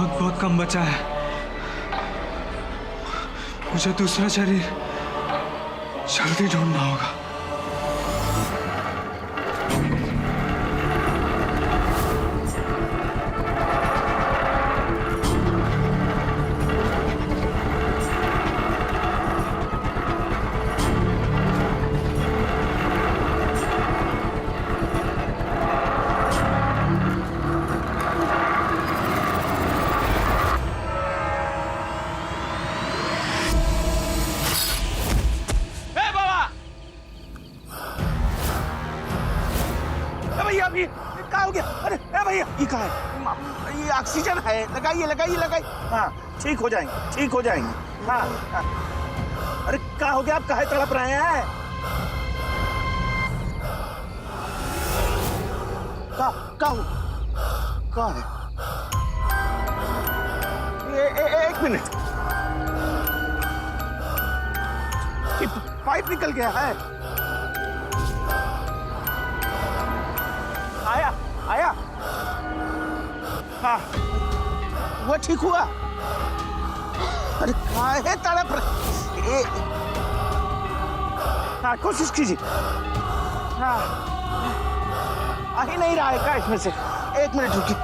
बहुत कम बचा है। मुझे दूसरा शरीर जल्दी ढूंढना होगा। क्या हो गया? अरे भैया ये कहाँ है? ये ऑक्सीजन है, लगाइए लगाइए लगाइए। हाँ ठीक हो जाएंगे, ठीक हो जाएंगे। हाँ, हाँ। अरे क्या हो गया? आप काहे तड़प रहे हैं? क्या है? एक मिनट, पाइप निकल गया है। आया हाँ, वो ठीक हुआ। अरे काहे तड़प रहे? हाँ कोशिश कीजिए। हाँ आ ही नहीं रहा है क्या इसमें से? एक मिनट रुकिए।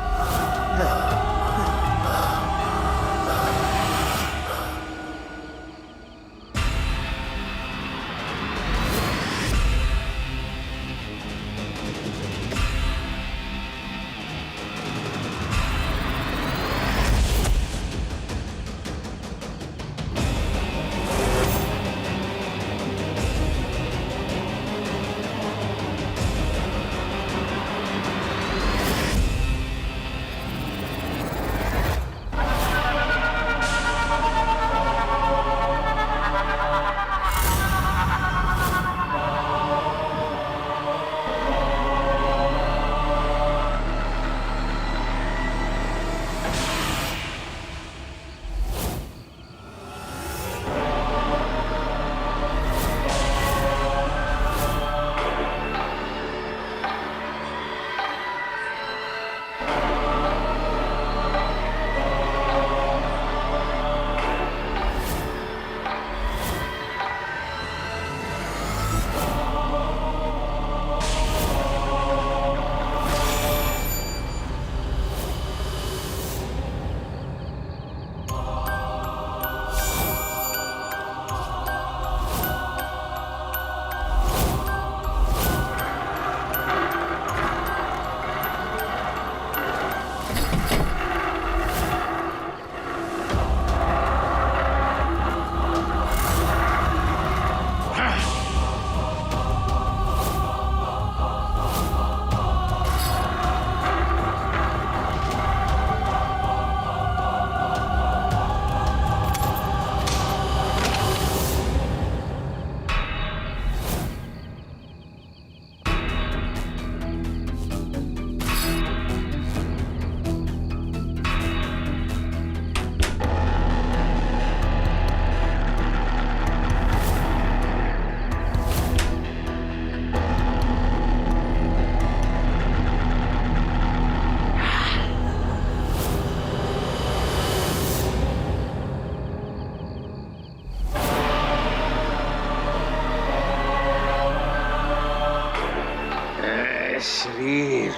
शरीर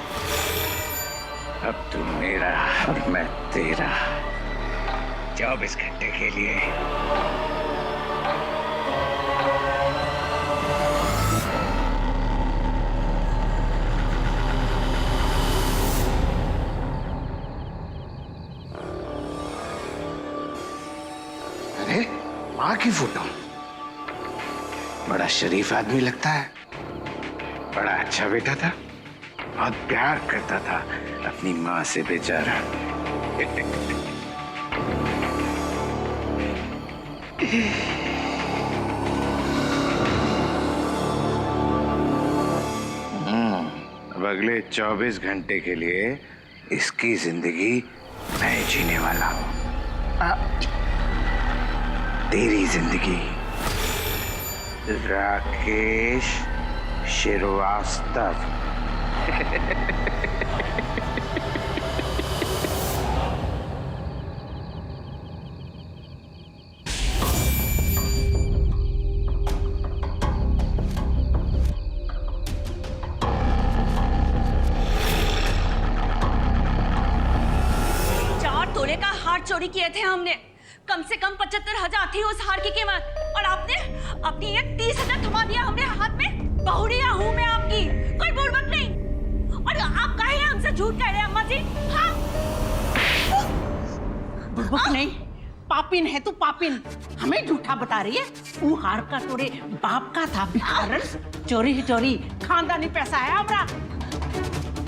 अब तू मेरा और मैं तेरा 24 घंटे के लिए। अरे माँ की फोटो, बड़ा शरीफ आदमी लगता है, बड़ा अच्छा बेटा था, बहुत प्यार करता था अपनी माँ से बेचारा। अब अगले 24 घंटे के लिए इसकी जिंदगी मैं जीने वाला हूँ। तेरी जिंदगी राकेश श्रीवास्तव। चोरी किए थे हमने। कम से कम 75,000 थी उस हार की कीमत, और आपने अपनी ये 30,000 थमा दिया हमने हाथ में। बहुरिया हूँ मैं आपकी, कोई बुड़बक नहीं। और आप कहे हमसे झूठ कह रहे हैं अम्मा जी? हाँ, बुड़बक नहीं, पापिन है तू, पापिन। हमें झूठा बता रही है। वो हार का तोरे बाप का था भिखारन, चोरी ही चोरी, खानदानी पैसा है हमारा।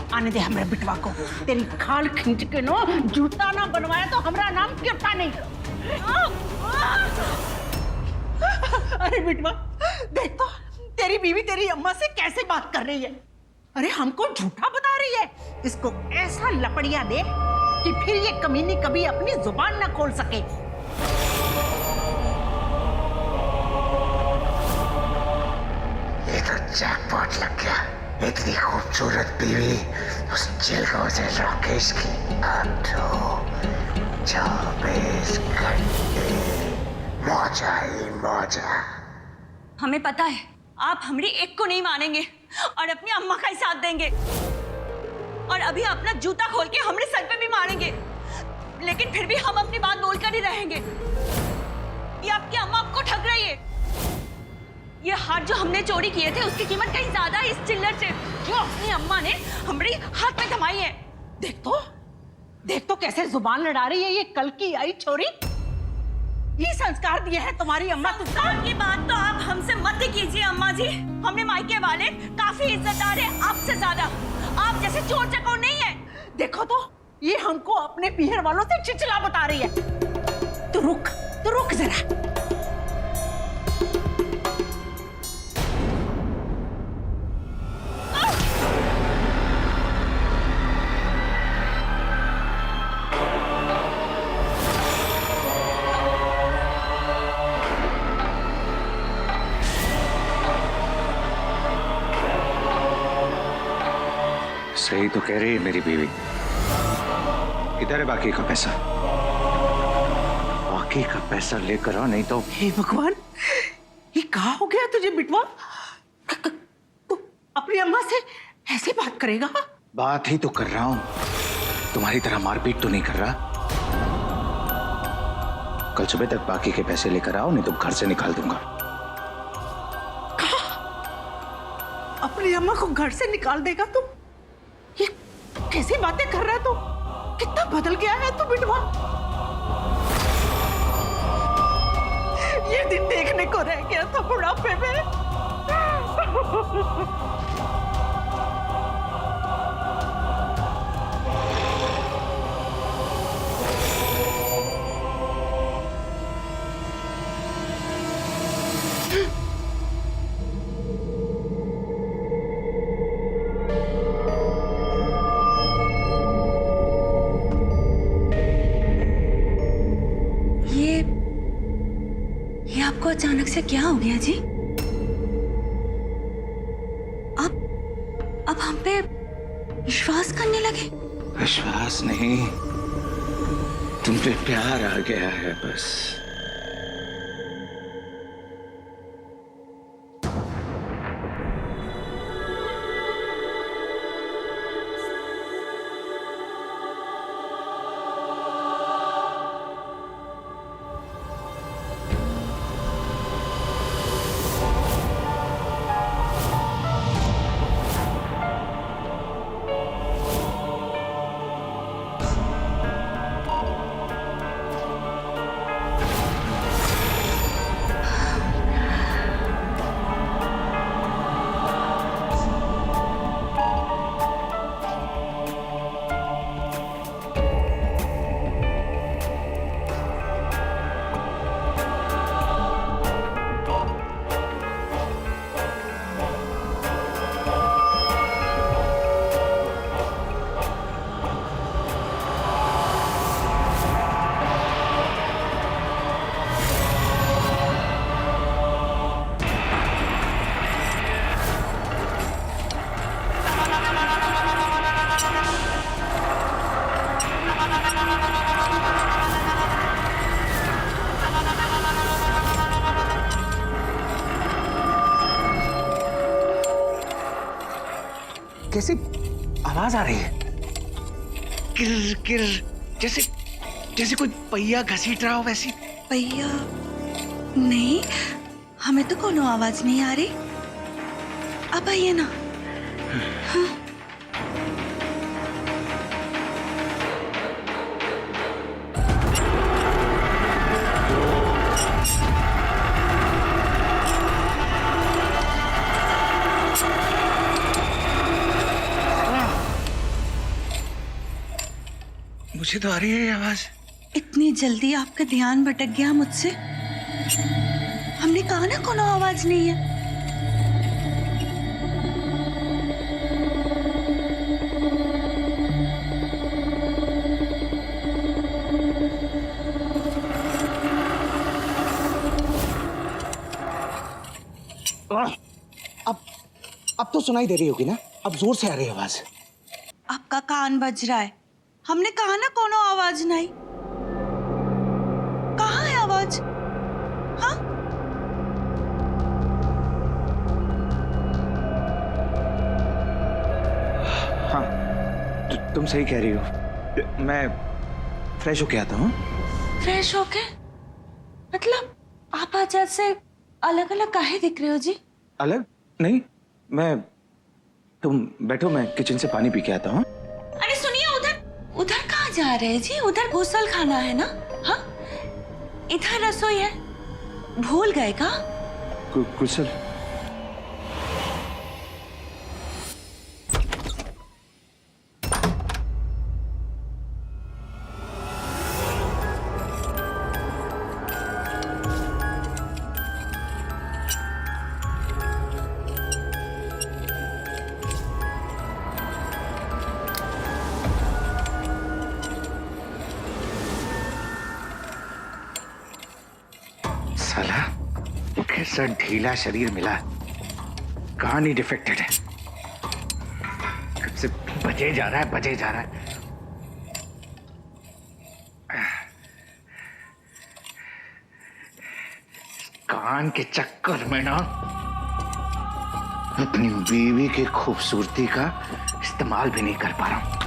आने दे हमारे बिटवा को, तेरी खाल खींच के नो जूता ना बनवाया तो हमारा नाम गिरता नहीं। अरे बिटवा देख तो, तेरी बीवी तेरी अम्मा से कैसे बात कर रही है। अरे हमको झूठा बता रही है। इसको ऐसा लपड़िया दे कि फिर ये कमीनी कभी अपनी जुबान ना खोल सके। ये तो जैकपॉट लग गया। इतनी खूबसूरत बीवी उस चिलगों से राकेश की। अब तो 24 घंटे मौजा ही मौजा। हमें पता है आप हमारी एक को नहीं मानेंगे और अपनी अम्मा का ही साथ देंगे, और अभी अपना जूता खोल के हमारे सर पे भी मारेंगे, लेकिन फिर भी हम अपनी बात बोलकर ही रहेंगे। ये आपकी अम्मा आपको ठग रही है। ये हार जो हमने चोरी किए थे उसकी कीमत कहीं ज्यादा है इस चिल्लर से जो अपनी अम्मा ने हमारी हाथ में थमाई है। देख तो कैसे जुबान लड़ा रही है ये कल की आई छोरी। ये संस्कार दिए हैं तुम्हारी अम्मा तुझको। संस्कार की बात तो आप हमसे मत कीजिए अम्मा जी। हमने मायके वाले काफी इज्जतदार है आपसे ज्यादा। आप जैसे चोर चकोर नहीं है। देखो तो ये हमको अपने पीहर वालों से चिचला बता रही है। तू रुक जरा। सही तो कह रही है मेरी बीवी। इधर है बाकी का पैसा। बाकी का पैसा लेकर आओ, नहीं तो। हे भगवान, ये कहाँ हो गया तुझे बिटवा? तू अपनी अम्मा से ऐसे बात करेगा? बात ही तो कर रहा हूं, तुम्हारी तरह मारपीट तो नहीं कर रहा। कल सुबह तक बाकी के पैसे लेकर आओ, नहीं तो घर से निकाल दूंगा। अपनी अम्मा को घर से निकाल देगा तू? ये कैसी बातें कर रहा है तू? कितना बदल गया है तू बिटवा। ये दिन देखने को रह गया था बुढ़ापे में। ये आपको अचानक से क्या हो गया जी? आप हम पे विश्वास करने लगे? विश्वास नहीं, तुम पे प्यार आ गया है बस। कैसी आवाज आ रही है? किर किर, जैसे जैसे कोई पहिया घसीट रहा हो वैसी। भैया नहीं, हमें तो कोनो आवाज नहीं आ रही। अब आइए ना। हाँ। मुझे तो आ रही है ये आवाज। इतनी जल्दी आपका ध्यान भटक गया मुझसे? हमने कहा ना कोनो आवाज नहीं है। अब तो सुनाई दे रही होगी ना? अब जोर से आ रही है आवाज। आपका कान बज रहा है। हमने कहा ना कोनो आवाज नहीं। कहाँ है आवाज? हाँ? हाँ, तुम सही कह रही हो। मैं फ्रेश होके आता हूँ। फ्रेश होके? मतलब आप आज से अलग अलग काहे दिख रहे हो जी? अलग नहीं, तुम बैठो, मैं किचन से पानी पी के आता हूँ। अरे सुनिए, उधर उधर कहाँ जा रहे हैं जी? उधर घुसल खाना है ना? हाँ, इधर रसोई है। भूल गए का? कुशल। साला कैसा ढीला शरीर मिला, कहां नहीं डिफेक्टेड है। कब से बजे जा रहा है। कान के चक्कर में ना अपनी बीवी की खूबसूरती का इस्तेमाल भी नहीं कर पा रहा हूं।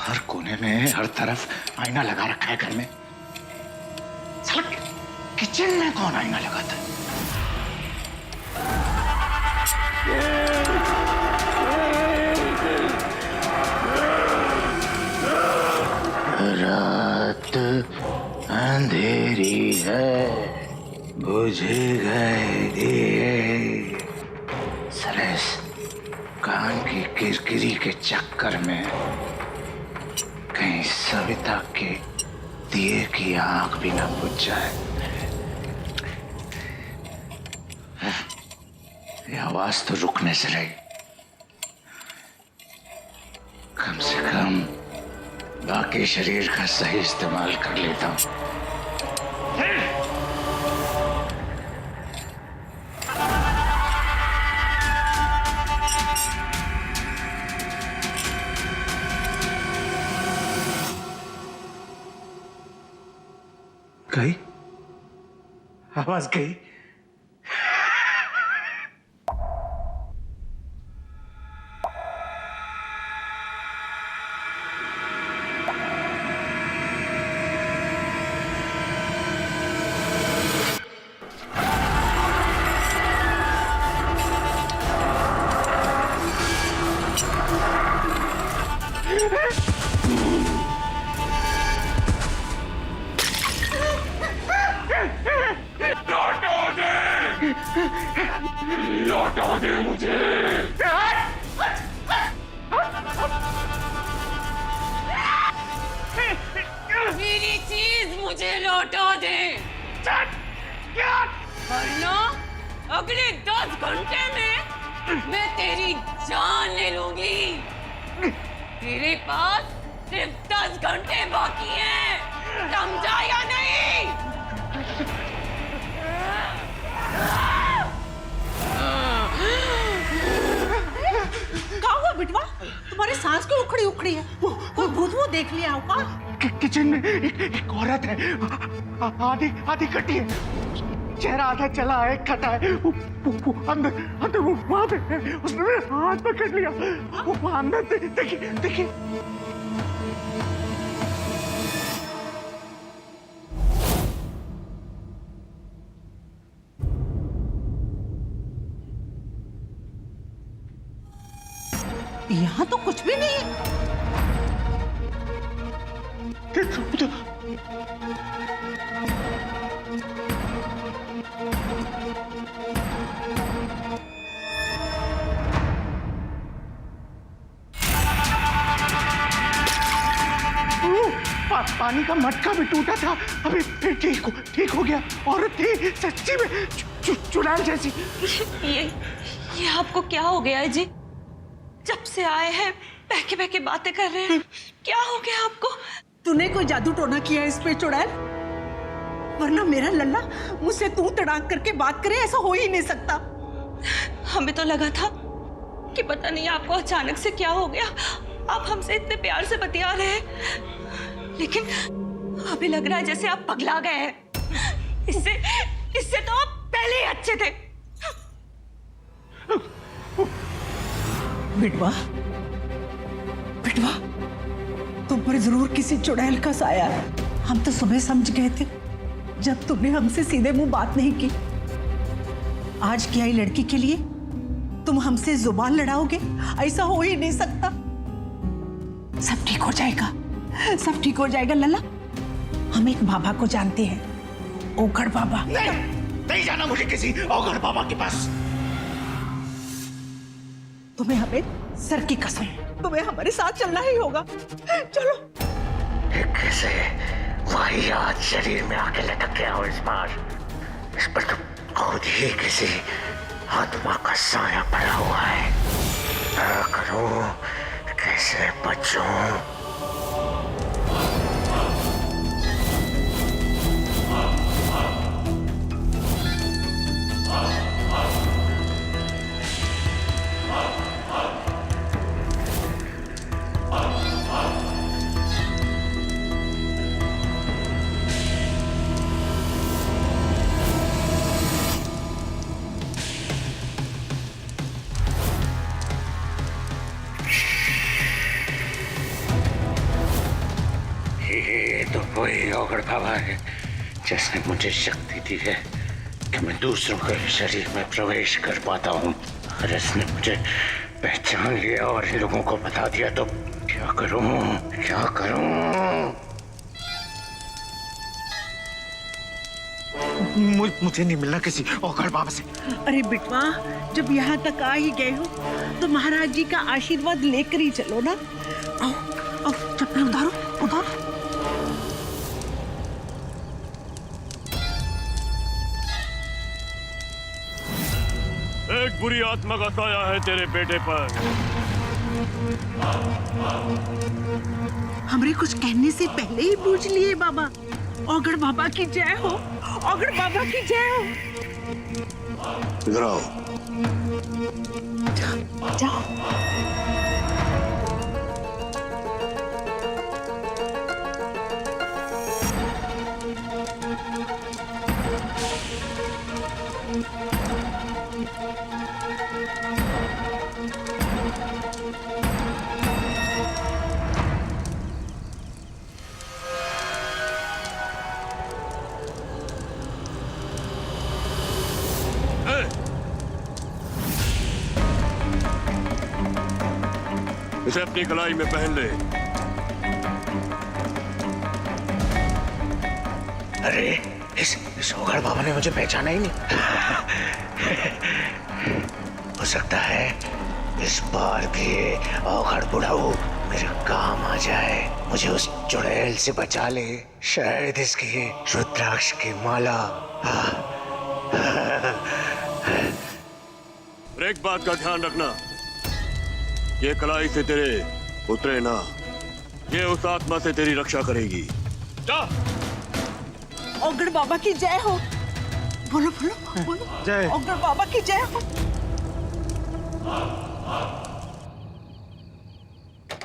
हर कोने में, हर तरफ आईना लगा रखा है घर में। साला किचन में कौन आईना लगाता है? रात अंधेरी है, बुझ गए दिए। सलेस कान की किरकिरी के चक्कर में कहीं सविता के दिए की आंख भी ना बुझ जाए। ये आवाज तो रुकने से रही। कम से कम बाकी शरीर का सही इस्तेमाल कर लेता हूं। गई आवाज गई। लौटा दे मुझे। मेरी चीज मुझे लौटा दे, वरना अगले 10 घंटे में मैं तेरी जान ले लूंगी। तेरे पास सिर्फ 10 घंटे बाकी हैं, समझा या नहीं? क्या हुआ बिटवा? तुम्हारी सांस क्यों उखड़ी है? कोई भूत देख लिया होगा? किचन में एक औरत है। आधी आधी कटी है, चेहरा आधा चला है, कटा है। अंदर अंदर वो वहां पे है, उसने मेरे हाथ पकड़ लिया। वो वहां अंदर देखिए देखिए। यहाँ तो कुछ भी नहीं है। पानी का मटका भी टूटा था, अभी फिर ठीक हो गया। औरत थी सच्ची में चुड़ैल जैसी। ये आपको क्या हो गया है जी? जब से आए हैं बहके बहके बातें कर रहे हैं, क्या हो गया आपको? तूने कोई जादू टोना किया इस पे चुड़ैल? वरना मेरा लल्ला मुझसे तू तड़ाक करके बात करे, ऐसा हो ही नहीं सकता। हमें तो लगा था कि पता नहीं आपको अचानक से क्या हो गया, आप हमसे इतने प्यार से बतिया रहे हैं, लेकिन अभी लग रहा है जैसे आप पगला गए हैं। इससे तो आप पहले ही अच्छे थे। बिटवा, बिटवा, तुम पर जरूर किसी चुड़ैल का साया है। हम तो सुबह समझ गए थे जब तुमने हमसे सीधे मुंह बात नहीं की। आज की आई लड़की के लिए तुम हमसे जुबान लड़ाओगे? ऐसा हो ही नहीं सकता। सब ठीक हो जाएगा, सब ठीक हो जाएगा लल्ला। हम एक बाबा को जानते हैं, ओघड़ बाबा। नहीं जाना मुझे किसी ओघड़ बाबा के पास। तुम्हें हमें सर की कसम, तुम्हें हमारे साथ चलना ही होगा। चलो। कैसे वाहियात शरीर में आके लटक गया हो इस बार। इस पर तो खुद ही किसी आत्मा का साया पड़ा हुआ है। क्या करूं, कैसे बचूं? तो वही ओघड़ बाबा है जिसने मुझे शक्ति दी है कि मैं दूसरों के शरीर में प्रवेश कर पाता हूँ। और इसने मुझे पहचान लिया और इन लोगों को बता दिया तो क्या करूँ, क्या करूँ? मुझे नहीं मिलना किसी ओघड़ बाबा से। अरे बिटवा, जब यहाँ तक आ ही गए हो तो महाराज जी का आशीर्वाद लेकर ही चलो ना। आओ आओ, चप्पल उतारो उतारो। एक बुरी आत्मा का साया है तेरे बेटे पर। हमरे कुछ कहने से पहले ही पूछ लिए बाबा। ओघड़ बाबा की जय हो, ओघड़ बाबा की जय हो। इधर आओ। जाओ। इसे अपनी कलाई में पहन ले। अरे इस ओघड़ बाबा ने मुझे पहचाना ही नहीं। हो सकता है इस बार भी ओघड़ बुढ़ाऊ मेरे काम आ जाए, मुझे उस चुड़ैल से बचा ले। शायद इसकी रुद्राक्ष की माला। एक बात का ध्यान रखना, ये कलाई से तेरे उतरे ना, ये उस आत्मा से तेरी रक्षा करेगी। जा। ओघड़ बाबा की जय हो। बोलो बोलो बोलो। जय। ओघड़ बाबा की जय हो।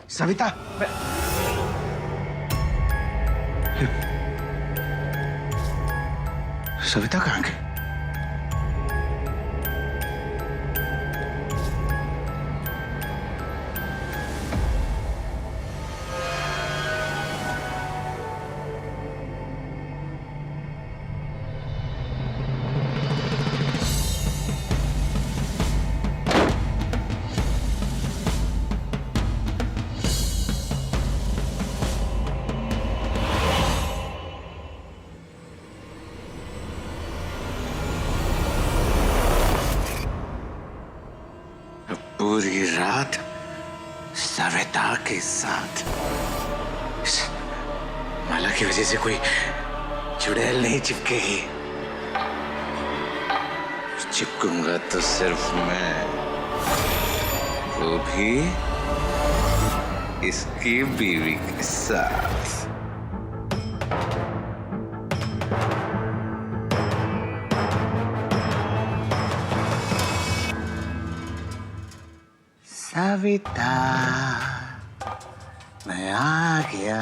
सविता, सविता कहाँ गई? पूरी रात सविता के साथ। इस माला की वजह से कोई चुड़ैल नहीं चिपकेगी। चिपकूंगा तो सिर्फ मैं, वो भी इसकी बीवी के साथ। सविता, मैं आ गया।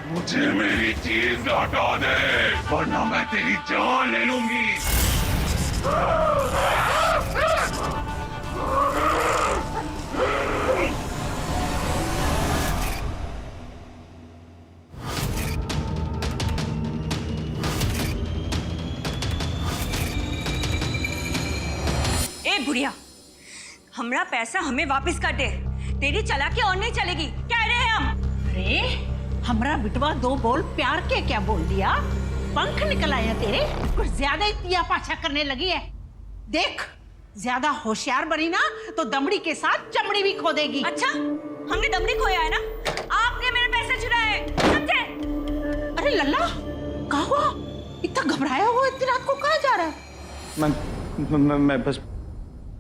मुझे मेरी चीज लौटा दे, वरना मैं तेरी जान ले लूंगी। ए बुढ़िया, हमरा पैसा हमें वापस कर दे। तेरी चालाकी और नहीं चलेगी, कह रहे हैं हम। अरे हमरा बिटवा दो बोल प्यार के क्या बोल दिया? पंख निकल आया तेरे, कुछ ज्यादा ही तिया पाछा करने लगी है। देख, ज्यादा होशियार बनी ना तो दमड़ी के साथ चमड़ी भी खो देगी। अच्छा, हमने दमड़ी खोया है ना? आपने मेरे पैसे चुराए, समझे? अरे लल्ला, कहाँ हुआ? इतना घबराया हुआ इतनी रात को कहाँ जा रहा है? मैं बस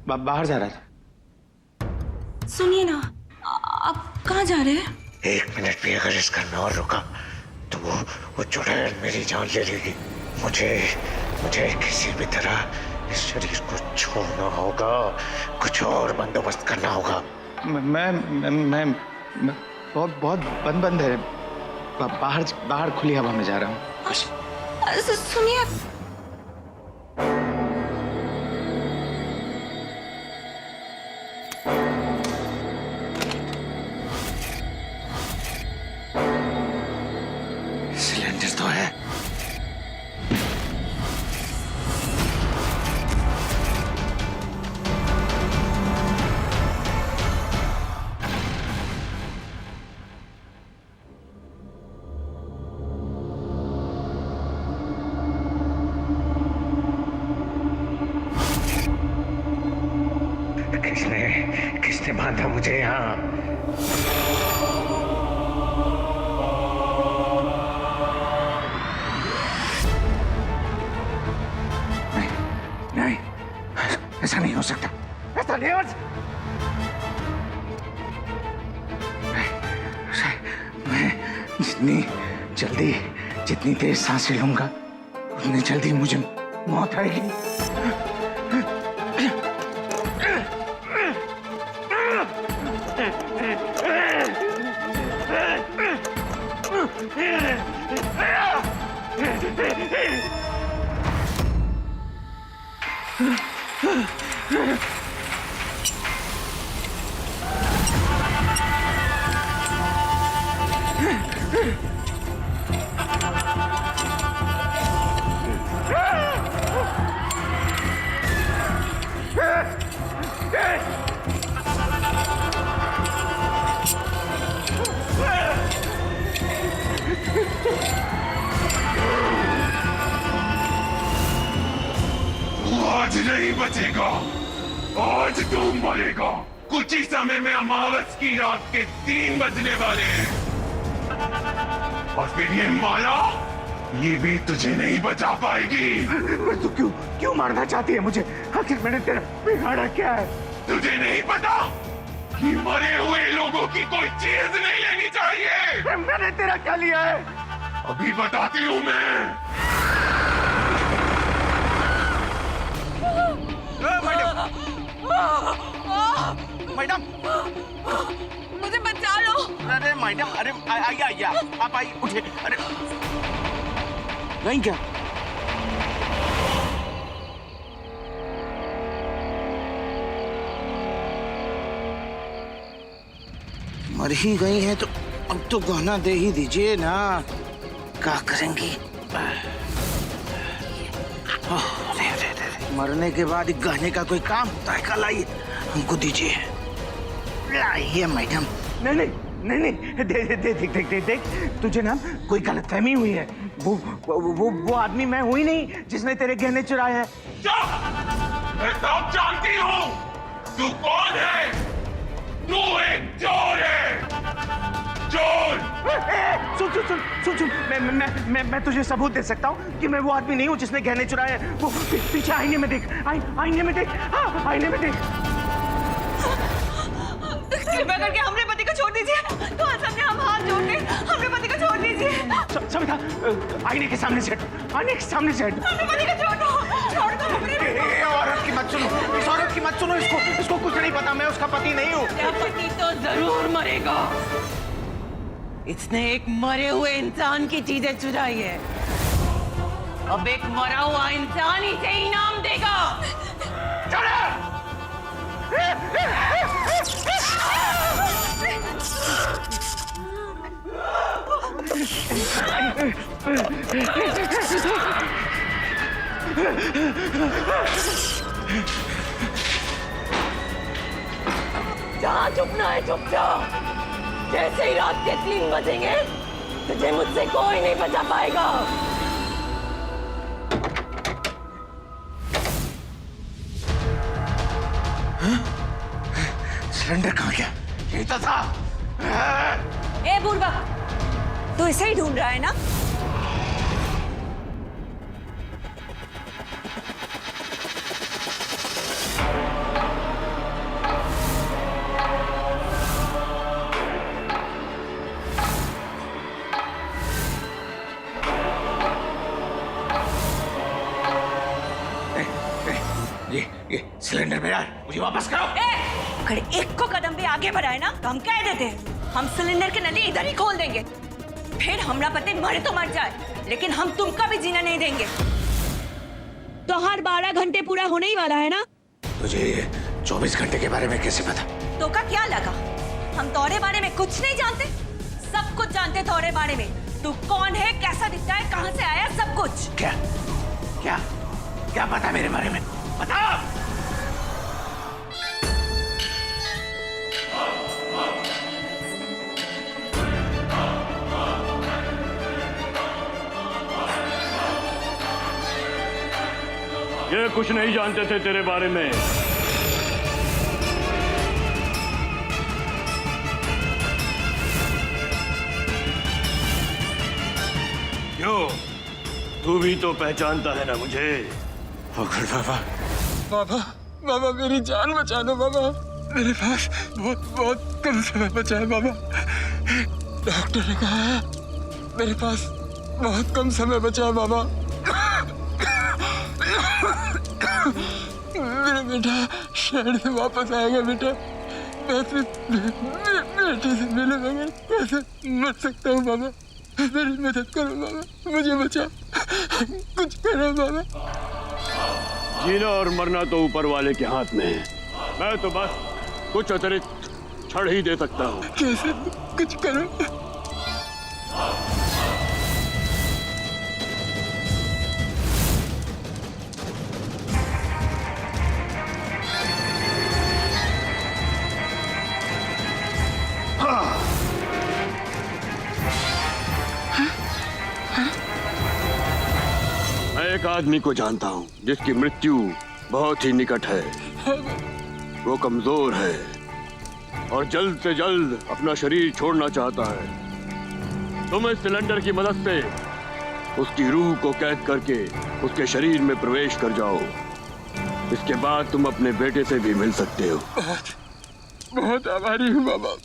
बाहर जा रहा था। सुनिए ना, आप कहाँ जा रहे हैं? 1 मिनट भी अगर इस घर में और रुका तो वो चुड़ैल मेरी जान ले लेगी। मुझे किसी भी तरह इस शरीर को छोड़ना होगा, कुछ और बंदोबस्त करना होगा। मैं बहुत बंद है। बाहर खुली हवा में जा रहा हूँ। सुनिए, सिलेंडर तो है। किसने बांधा मुझे यहाँ? नहीं, ऐसा नहीं हो सकता। ऐसा नहीं हो सकता। मैं जितनी तेज सांसें लूंगा उतनी जल्दी मुझे मौत आएगी। आज नहीं बचेगा, आज तू मरेगा। कुछ ही समय में अमावस की रात के 3 बजने वाले हैं। और फिर ये माला, ये भी तुझे नहीं बचा पाएगी। पर तू क्यों मारना चाहती है मुझे? आखिर मैंने तेरा बिगाड़ा क्या है? तुझे नहीं पता कि मरे हुए लोगों की कोई चीज नहीं लेनी चाहिए। मैंने तेरा क्या लिया है? अभी बताती हूँ मैं। मैडम, मुझे बचा लो। अरे मैडम, अरे आइए आइए, आप आइए, उठे। अरे नहीं क्या? मर ही गई है तो अब तो गहना दे ही दीजिए ना। क्या करेंगी? मरने के बाद गहने का कोई काम होता है? कल आइए, हमको दीजिए। लाइए मैडम। नहीं नहीं नहीं नहीं, देख तुझे ना कोई गलतफहमी हुई है। वो आदमी मैं हुई नहीं जिसने तेरे गहने चुराए हैं। मैं सब जानती हूँ तू कौन है। तू एक चोर है, चोर। सुन, मैं तुझे सबूत दे सकता हूँ कि मैं वो आदमी नहीं हूँ जिसने गहने चुराए हैं। वो पीछे आईने में देख, आईने में देख, हाँ आईने में देख। कृपया करके हमरे पति को छोड़ दीजिए। तो आज हमने हम हाथ जोड़ के हमरे पति को छोड़ दीजिए। सविता, आईने के सामने से हट, आईने के सामने से हट। हमरे पति को छोड़ दो हमरे। औरत की मत सुनो, इस औरत की मत सुनो। इसको कुछ नहीं पता, मैं उसका पति नहीं हूँ। तेरा पति तो जरूर मरेगा। इसने एक मरे हुए इंसान की चीजें चुराई है। अब एक मरा हुआ इंसान ही से इनाम देगा। जहाँ चुपना है चुप जाओ। जैसे ही रात के 3 बजेंगे तुझे मुझसे कोई नहीं बचा पाएगा। सिलेंडर कहाँ गया? यही तो था। ए बुर्बक, तू इसे ही ढूंढ रहा है ना? ये सिलेंडर मेरा है, मुझे वापस करो। अगर एक को कदम भी आगे बढ़ाए ना तो हम कह देते हैं हम सिलेंडर के नली इधर ही खोल देंगे। फिर हमरा पति मरे तो मर जाए, लेकिन हम तुमका भी जीना नहीं देंगे। तो हर 12 घंटे पूरा होने ही वाला है ना? तुझे 24 घंटे के बारे में कैसे पता? तो का क्या लगा? हम तोरे बारे में कुछ नहीं जानते? सब कुछ जानते तोरे बारे में। तू कौन है, कैसा दिखता है, कहाँ से आया, सब कुछ। क्या क्या क्या पता मेरे बारे में? बता। ये कुछ नहीं जानते थे तेरे बारे में। क्यों, तू भी तो पहचानता है ना मुझे? बाबा मेरी जान बचा लो बाबा। मेरे पास बहुत कम समय बचा है बाबा। डॉक्टर ने कहा है मेरे पास बहुत कम समय बचा है बाबा। मेरा बेटा शहर से वापस आएगा बेटा। मैं बेटे से मिले बगैर कैसे मर सकता हूँ बाबा? मेरी मदद करो बाबा, मुझे बचाओ, कुछ करो बाबा। जीना और मरना तो ऊपर वाले के हाथ में है। मैं तो बस कुछ अतिरिक्त छड़ ही दे सकता हूँ। कैसे? कुछ करो। मैं एक आदमी को जानता हूँ जिसकी मृत्यु बहुत ही निकट है। वो कमजोर है, और जल्द से जल्द अपना शरीर छोड़ना चाहता है। तुम इस सिलेंडर की मदद से उसकी रूह को कैद करके उसके शरीर में प्रवेश कर जाओ। इसके बाद तुम अपने बेटे से भी मिल सकते हो। बहुत आभारी हूँ बाबा।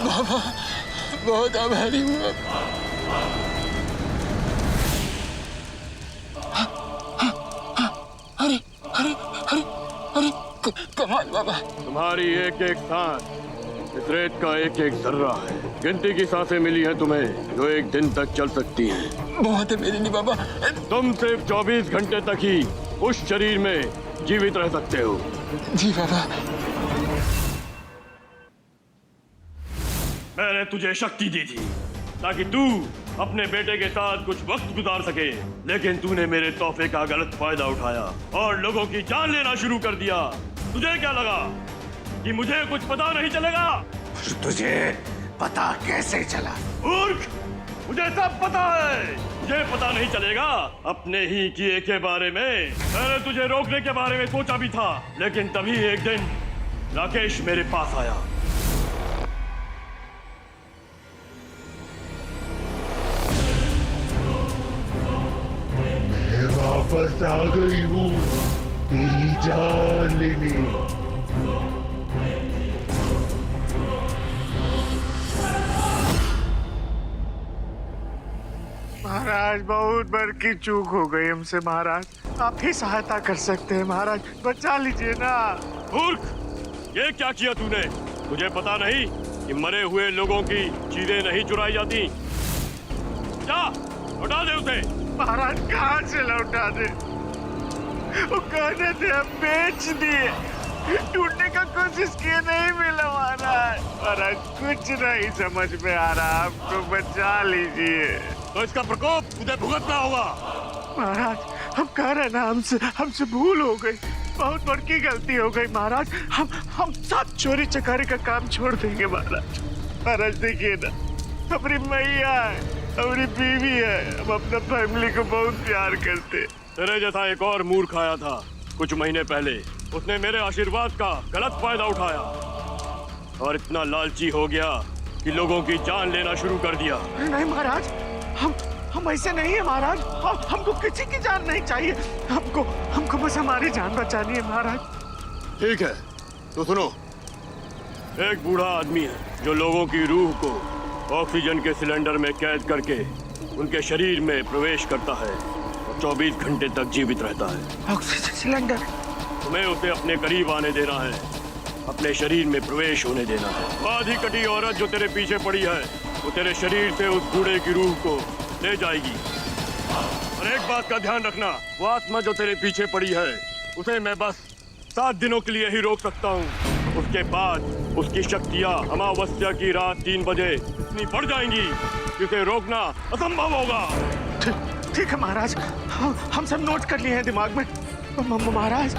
बाबा बहुत आभारी हूँ बाबा। अरे अरे अरे अरे कमाल बाबा। तुम्हारी एक एक सांस इस रेत का एक एक जर्रा है। गिनती की सांसें मिली हैं तुम्हें जो एक दिन तक चल सकती हैं। बहुत है मेरे लिए बाबा। तुम सिर्फ 24 घंटे तक ही उस शरीर में जीवित रह सकते हो। जी बाबा। मैंने तुझे शक्ति दी थी ताकि तू अपने बेटे के साथ कुछ वक्त गुजार सके, लेकिन तूने मेरे तोहफे का गलत फायदा उठाया और लोगों की जान लेना शुरू कर दिया। तुझे क्या लगा कि मुझे कुछ पता नहीं चलेगा? तुझे पता कैसे चला? मूर्ख, मुझे सब पता है। मुझे पता नहीं चलेगा अपने ही किए के बारे में। मैंने तुझे रोकने के बारे में सोचा भी था, लेकिन तभी एक दिन राकेश मेरे पास आया। मैं वापस आ गई हूँ तेरी जान लेने। महाराज बहुत बड़ की चूक हो गई हमसे महाराज। आप ही सहायता कर सकते हैं महाराज, बचा लीजिए ना। मूर्ख, ये क्या किया तूने? तुझे पता नहीं कि मरे हुए लोगों की चीजें नहीं चुराई जाती? जा, लौटा दे उसे। महाराज कहाँ से लौटा दे? वो कहने थे हम बेच दिए, ढूंढने का कोशिश किए नहीं मिला महाराज। महाराज कुछ नहीं समझ में आ रहा, आपको बचा लीजिए। तो इसका प्रकोप तुझे भुगतना होगा। महाराज हम कह रहे ना, हमसे भूल हो गई, बहुत बड़ी गलती हो गई महाराज। हम सब चोरी चकारी का काम छोड़ देंगे महाराज। महाराज देखिए ना, हमारी मैया है, हमारी बीवी है, हम अपना फैमिली को बहुत प्यार करते। तेरे जैसा एक और मूर्ख आया था कुछ महीने पहले। उसने मेरे आशीर्वाद का गलत फायदा उठाया और इतना लालची हो गया कि लोगों की जान लेना शुरू कर दिया। नहीं महाराज, हम ऐसे नहीं है महाराज। हमको किसी की जान नहीं चाहिए, हमको बस हमारी जान बचानी है महाराज। ठीक है, तो सुनो। एक बूढ़ा आदमी है जो लोगों की रूह को ऑक्सीजन के सिलेंडर में कैद करके उनके शरीर में प्रवेश करता है और 24 घंटे तक जीवित रहता है। Oxygen cylinder? तुम्हें उसे अपने करीब आने देना है, अपने शरीर में प्रवेश होने देना है। आधी कटी औरत जो तेरे पीछे पड़ी है वो तेरे शरीर से उस बूढ़े की रूह को ले जाएगी। और एक बात का ध्यान रखना, वो आत्मा जो तेरे पीछे पड़ी है उसे मैं बस 7 दिनों के लिए ही रोक सकता हूँ। उसके बाद उसकी शक्तियाँ अमावस्या की रात 3 बजे इतनी बढ़ जाएंगी कि उसे रोकना असंभव होगा। ठीक है महाराज, हम सब नोट कर लिए हैं दिमाग में। महाराज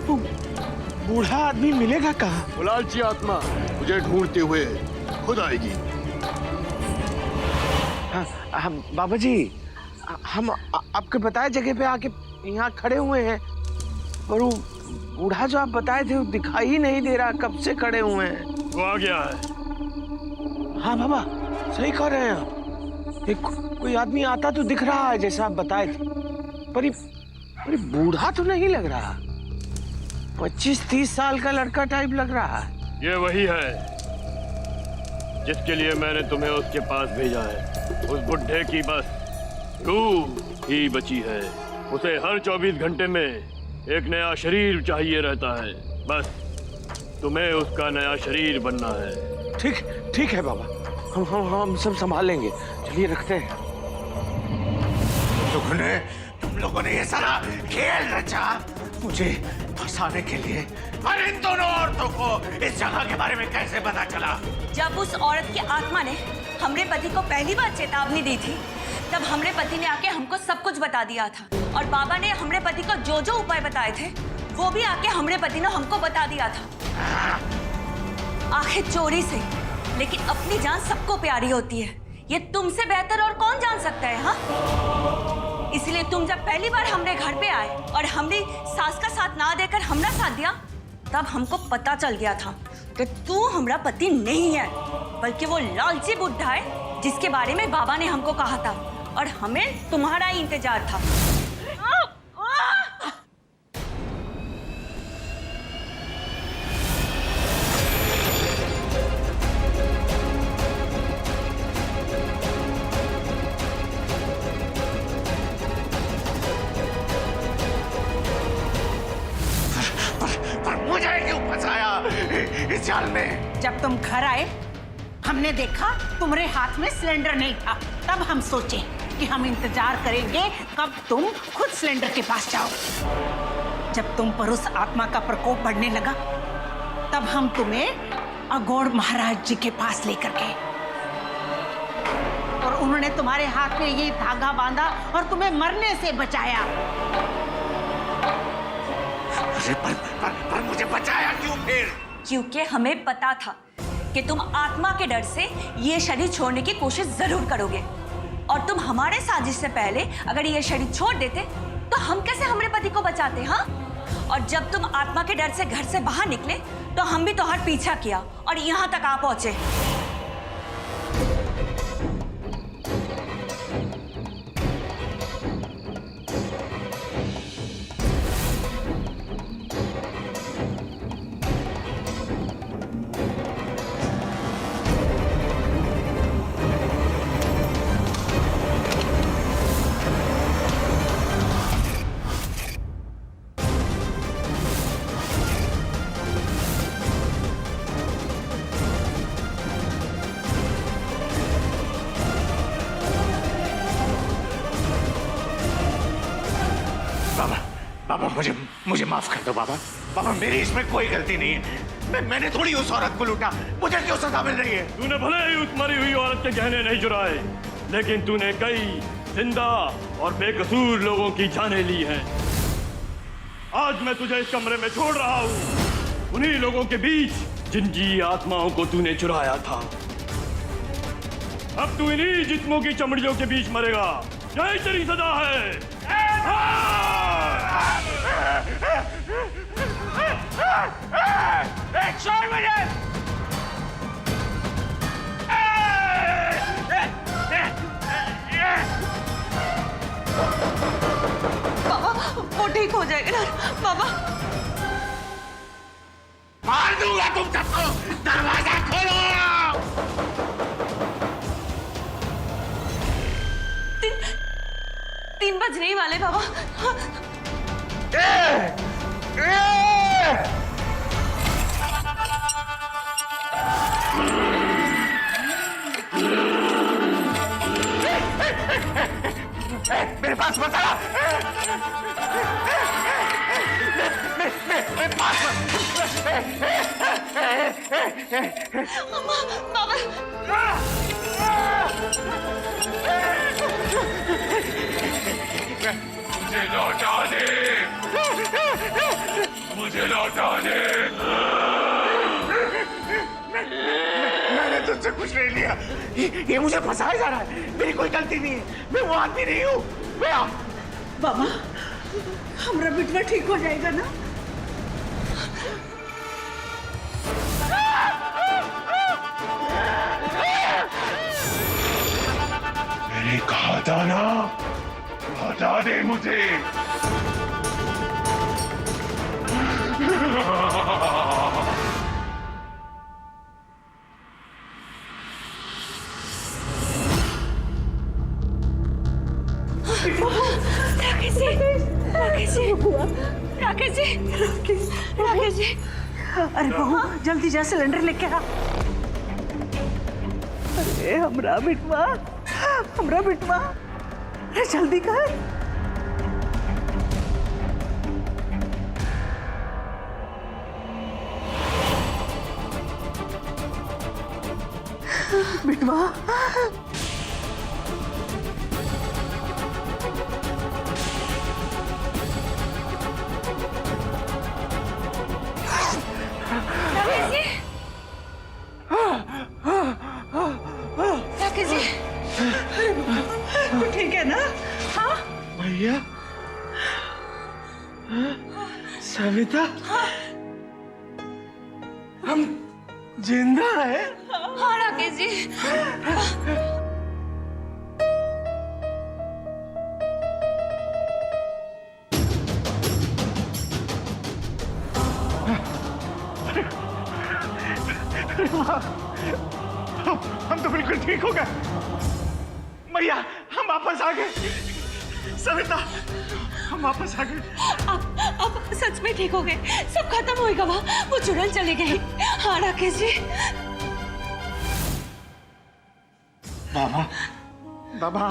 बूढ़ा आदमी मिलेगा कहाँ? वो लालची आत्मा मुझे ढूंढते हुए खुद आएगी। हाँ बाबा जी, हम आपके बताए जगह पे आके यहाँ खड़े हुए हैं, पर वो बूढ़ा जो आप बताए थे वो दिखाई ही नहीं दे रहा। कब से खड़े हुए हैं? वो आ गया है। हाँ बाबा सही कह रहे हैं आप। एक कोई आदमी आता तो दिख रहा है जैसा आप बताए थे, पर ये बूढ़ा तो नहीं लग रहा। 25-30 साल का लड़का टाइप लग रहा है। ये वही है जिसके लिए मैंने तुम्हें उसके पास भेजा है। उस बुढ़े की बस रूह ही बची है। उसे हर 24 घंटे में एक नया शरीर चाहिए रहता है। बस तुम्हें उसका नया शरीर बनना है। ठीक है बाबा, हम सब संभाल लेंगे। चलिए रखते हैं। तुम लोगों ने ये सारा खेल रचा मुझे फंसाने के लिए। और इन दोनों औरतों को इस जगह के बारे में कैसे पता चला? जब उस औरत की आत्मा ने हमरे पति को पहली बार चेतावनी दी थी, तब हमरे पति ने आके हमको सब कुछ बता दिया था। और बाबा ने हमरे पति को जो जो उपाय बताए थे वो भी आके हमरे पति ने हमको बता दिया था। आखिर चोरी से, लेकिन अपनी जान सबको प्यारी होती है, ये तुमसे बेहतर और कौन जान सकता है? हाँ, इसलिए तुम जब पहली बार हमरे घर पे आए और हमने सास का साथ ना देकर हमरा साथ दिया, तब हमको पता चल गया था कि तू हमरा पति नहीं है, बल्कि वो लालची बुड्ढा है जिसके बारे में बाबा ने हमको कहा था, और हमें तुम्हारा ही इंतजार था। मुझे क्यों फंसाया इस जाल में? जब तुम घर आए हमने देखा तुम्हारे हाथ में सिलेंडर नहीं था, तब हम सोचे कि हम इंतजार करेंगे कब तुम खुद सिलेंडर के पास जाओ। जब तुम पर उस आत्मा का प्रकोप बढ़ने लगा, तब हम तुम्हें अघोर महाराज जी के पास लेकर गए और उन्होंने तुम्हारे हाथ में ये धागा बांधा और तुम्हें मरने से बचाया। पर मुझे बचाया क्यों फिर? क्योंकि हमें पता था कि तुम आत्मा के डर से ये शरीर छोड़ने की कोशिश जरूर करोगे, और तुम हमारे साजिश से पहले अगर ये शरीर छोड़ देते तो हम कैसे हमारे पति को बचाते? हाँ, और जब तुम आत्मा के डर से घर से बाहर निकले तो हम भी तुम्हारा पीछा किया और यहाँ तक आ पहुंचे। बाबा मुझे माफ कर दो बाबा। बाबा मेरी इसमें कोई गलती नहीं है। मैंने थोड़ी उस औरत को लूटा, मुझे क्यों सजा मिल रही है? तूने भले ही उस मरी हुई औरत के गहने नहीं चुराए, लेकिन तूने कई जिंदा और बेकसूर लोगों की जानें ली हैं। आज मैं तुझे इस कमरे में छोड़ रहा हूँ, उन्हीं लोगों के बीच जिनकी आत्माओं को तूने चुराया था। अब तू इन्हीं जिस्मों की चमड़ियों के बीच मरेगा। यही तेरी सजा है। छोड़ मुझे! बाबा वो ठीक हो जाएगा ना बाबा? मार दूंगा तुम सबको। दरवाजा खोलो। 3 बजने ही वाले बाबा। मेरे पास मसाला। मेरे पास बाबा मुझे लौटा दे, मुझे लौटा दे। मैंने तुझसे कुछ नहीं लिया। ये मुझे फंसाया जा रहा है। मेरी कोई गलती नहीं है। मैं वो आदमी नहीं हूँ। बाबा हमारा बिटवा ठीक हो जाएगा ना? मैंने कहा था ना, हटा दे मुझे। राकेश जी। अरे बहू जल्दी जा सिलेंडर लेके आ। अरे हमरा बिटवा, अरे जल्दी कर। बिटवा राकेश जी सविता, हम जिंदा हैं? हाँ राकेश जी। हम तो बिल्कुल ठीक हो गए मैया, हम वापस आ गए। सविता, हम वापस आ गए। अब सच में ठीक हो गए, सब खत्म होएगा। वो चुड़ैल चले गए। हाँ राकेश जी। बाबा, बाबा,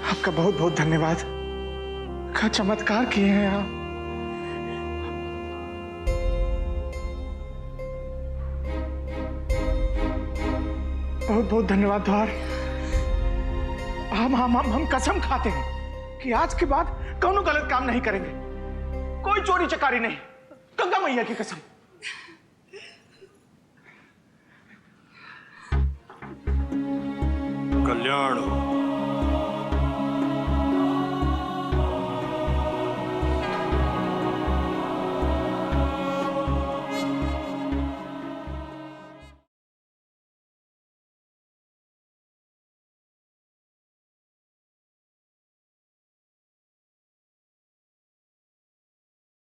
आपका बहुत बहुत धन्यवाद। क्या चमत्कार किए हैं आप। बहुत बहुत धन्यवाद द्वार। हम कसम खाते हैं कि आज के बाद कौनो गलत काम नहीं करेंगे, कोई चोरी चकारी नहीं, गंगा मैया की कसम। कल्याण हो।